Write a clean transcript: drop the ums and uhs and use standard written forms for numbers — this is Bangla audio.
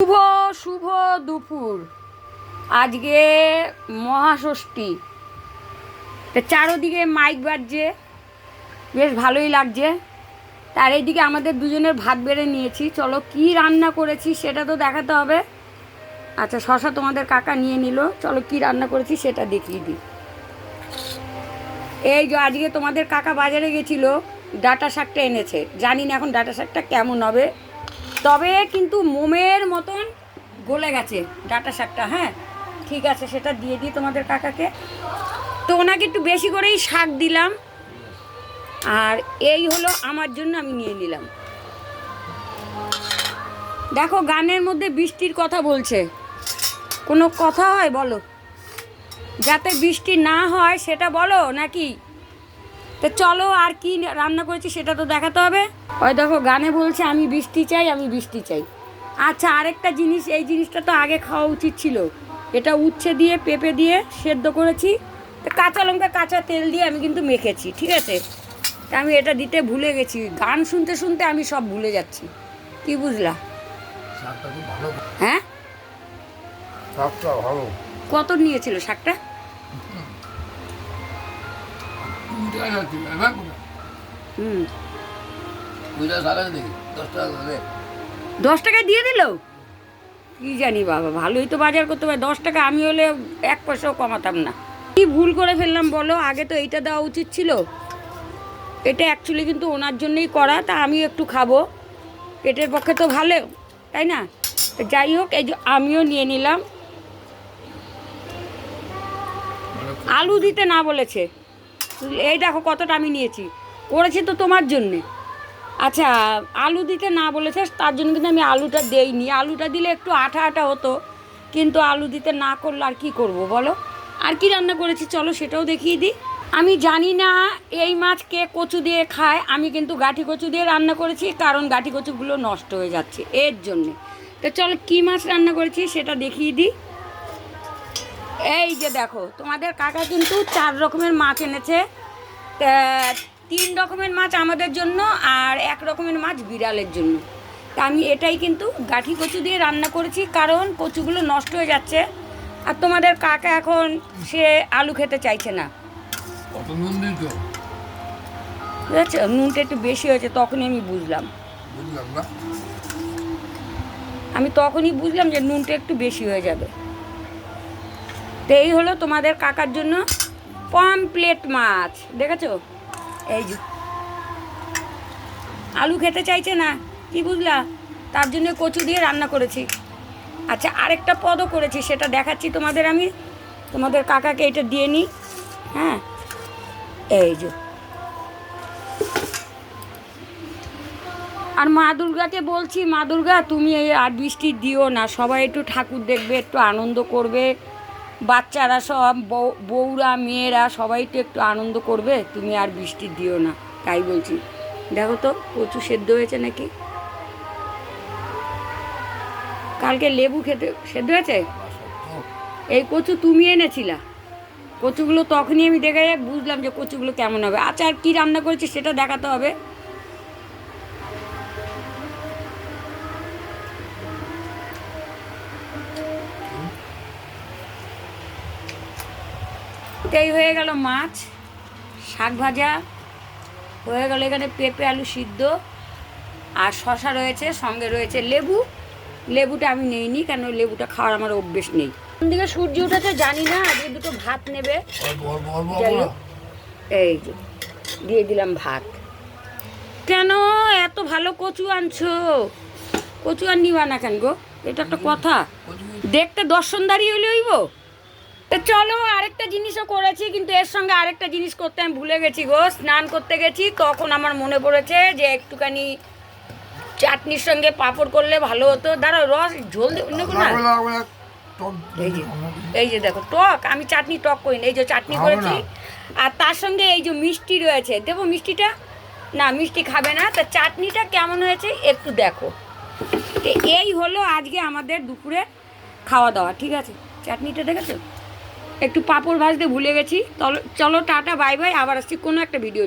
শুভ শুভ দুপুর। আজকে মহাষষ্ঠী, চারোদিকে মাইক বাজছে, বেশ ভালোই লাগছে। তার এইদিকে আমাদের দুজনের ভাত বেড়ে নিয়েছি। চলো কি রান্না করেছি সেটা তো দেখাতে হবে। আচ্ছা, শশা তোমাদের কাকা নিয়ে নিল, চলো কি রান্না করেছি সেটা দেখিয়ে দিই। এই যে আজকে তোমাদের কাকা বাজারে গেছিল, ডাঁটা শাকটা এনেছে। জানি না এখন ডাঁটা শাকটা কেমন হবে, তবে কিন্তু মোমের মতন গলে গেছে ডাঁটা শাকটা। হ্যাঁ ঠিক আছে, সেটা দিয়ে দিই তোমাদের কাকাকে। তো ওনাকে একটু বেশি করেই শাক দিলাম, আর এই হলো আমার জন্য আমি নিয়ে নিলাম। দেখো গানের মধ্যে বৃষ্টির কথা বলছে, কোনো কথা হয় বলো? যাতে বৃষ্টি না হয় সেটা বলো নাকি? তো চলো আর কি রান্না করেছি সেটা তো দেখাতে হবে। ওই দেখো গানে বলছে আমি বৃষ্টি চাই, আমি বৃষ্টি চাই। আচ্ছা, আরেকটা জিনিস, এই জিনিসটা তো আগে খাওয়া উচিত ছিল। এটা উচ্ছে দিয়ে পেঁপে দিয়ে সেদ্ধ করেছি, তো কাঁচা লঙ্কা কাঁচা তেল দিয়ে আমি কিন্তু মেখেছি, ঠিক আছে? তা আমি এটা দিতে ভুলে গেছি, গান শুনতে শুনতে আমি সব ভুলে যাচ্ছি। কি বুঝলা? হ্যাঁ, কত নিয়েছিল শাকটা? হুম, 10 টাকায় দিয়ে দিল। কি জানি বাবা, ভালোই তো বাজার করতে পারে। 10 টাকা, আমি হলে 1 পয়সাও কমাতাম না। কি ভুল করে ফেললাম বলো? আগে তো এইটা দেওয়া উচিত ছিল। এটা অ্যাকচুয়ালি কিন্তু ওনার জন্যই করা, তা আমি একটু খাবো, পেটের পক্ষে তো ভালো, তাই না? যাই হোক, এই যে আমিও নিয়ে নিলাম। আলু দিতে না বলেছে, এই দেখো কতটা আমি নিয়েছি, করেছি তো তোমার জন্যে। আচ্ছা, আলু দিতে না বলেছে তার জন্য কিন্তু আমি আলুটা দেইনি। আলুটা দিলে একটু আঠা আঠা হতো, কিন্তু আলু দিতে না করলে আর কি করব বলো? আর কি রান্না করেছি চলো সেটাও দেখিয়ে দিই। আমি জানি না এই মাছ কে কচু দিয়ে খায়, আমি কিন্তু গাঠি কচু দিয়ে রান্না করেছি, কারণ গাঠি কচুগুলো নষ্ট হয়ে যাচ্ছে এর জন্যে। তো চলো কী মাছ রান্না করেছি সেটা দেখিয়ে দিই। এই যে দেখো, তোমাদের কাকা কিন্তু 4 রকমের মাছ এনেছে। 3 রকমের মাছ আমাদের জন্য, আর 1 রকমের মাছ বিড়ালের জন্য। তা আমি এটাই কিন্তু গাঠি কচু দিয়ে রান্না করেছি, কারণ কচুগুলো নষ্ট হয়ে যাচ্ছে। আর তোমাদের কাকা এখন সে আলু খেতে চাইছে না, বুঝেছো? নুনটা একটু বেশি হয়েছে, তখনই আমি বুঝলাম। আমি তখনই বুঝলাম যে নুনটা একটু বেশি হয়ে যাবে। তো এই হলো তোমাদের কাকার জন্য পমপ্লেট মাছ, দেখেছো? এই যে আলু খেতে চাইছে না, কি বুঝলা? তার জন্য কচু দিয়ে রান্না করেছি। আচ্ছা, আরেকটা পদও করেছি, সেটা দেখাচ্ছি তোমাদের। আমি তোমাদের কাকাকে এটা দিয়ে নিই। হ্যাঁ, এই যে। আর মা দুর্গাকে বলছি, মা দুর্গা তুমি এই আর বৃষ্টি দিও না, সবাই একটু ঠাকুর দেখবে, একটু আনন্দ করবে, বাচ্চারা সব বউরা মেয়েরা সবাই তো একটু আনন্দ করবে, তুমি আর বৃষ্টি দিও না, তাই বলছি। দেখো তো কচু সেদ্ধ হয়েছে নাকি? কালকে লেবু খেতে সেদ্ধ হয়েছে। এই কচু তুমি এনেছিলা, কচুগুলো তখনই আমি দেখে বুঝলাম যে কচুগুলো কেমন হবে। আচ্ছা, আর কী রান্না করেছি সেটা দেখাতে হবে। এই হয়ে গেল মাছ, শাক ভাজা হয়ে গেল, এখানে পেঁপে আলু সিদ্ধ, আর শশা রয়েছে, সঙ্গে রয়েছে লেবু। লেবুটা আমি নিইনি, কেন লেবুটা খাওয়ার আমার অভ্যেস নেই। কোন দিকে সূর্য উঠেছে জানি না। আজকে দুটো ভাত নেবে, এই যে দিয়ে দিলাম ভাত। কেন এত ভালো কচু আনছো? কচু আর নিবা না কেন গো? এটা একটা কথা, দেখতে দর্শনদারি হলে হইব। তো চলো, আরেকটা জিনিসও করেছি, কিন্তু এর সঙ্গে আরেকটা জিনিস করতে আমি ভুলে গেছি গো। স্নান করতে গেছি, তখন আমার মনে পড়েছে যে একটুখানি চাটনির সঙ্গে পাঁপড় করলে ভালো হতো। দাঁড়াও, রস ঝোল নেবো না। এই যে দেখো টক, আমি চাটনি টক করি না, এই যে চাটনি করেছি। আর তার সঙ্গে এই যে মিষ্টি রয়েছে, দেবো মিষ্টিটা? না, মিষ্টি খাবে না। তা চাটনিটা কেমন হয়েছে একটু দেখো। তো এই হলো আজকে আমাদের দুপুরে খাওয়া দাওয়া, ঠিক আছে? চাটনিটা দেখেছো? একটু পাঁপড় ভাজতে ভুলে গেছি। চলো টাটা, বাই বাই, আবার আসছি কোনো একটা ভিডিও নিয়ে।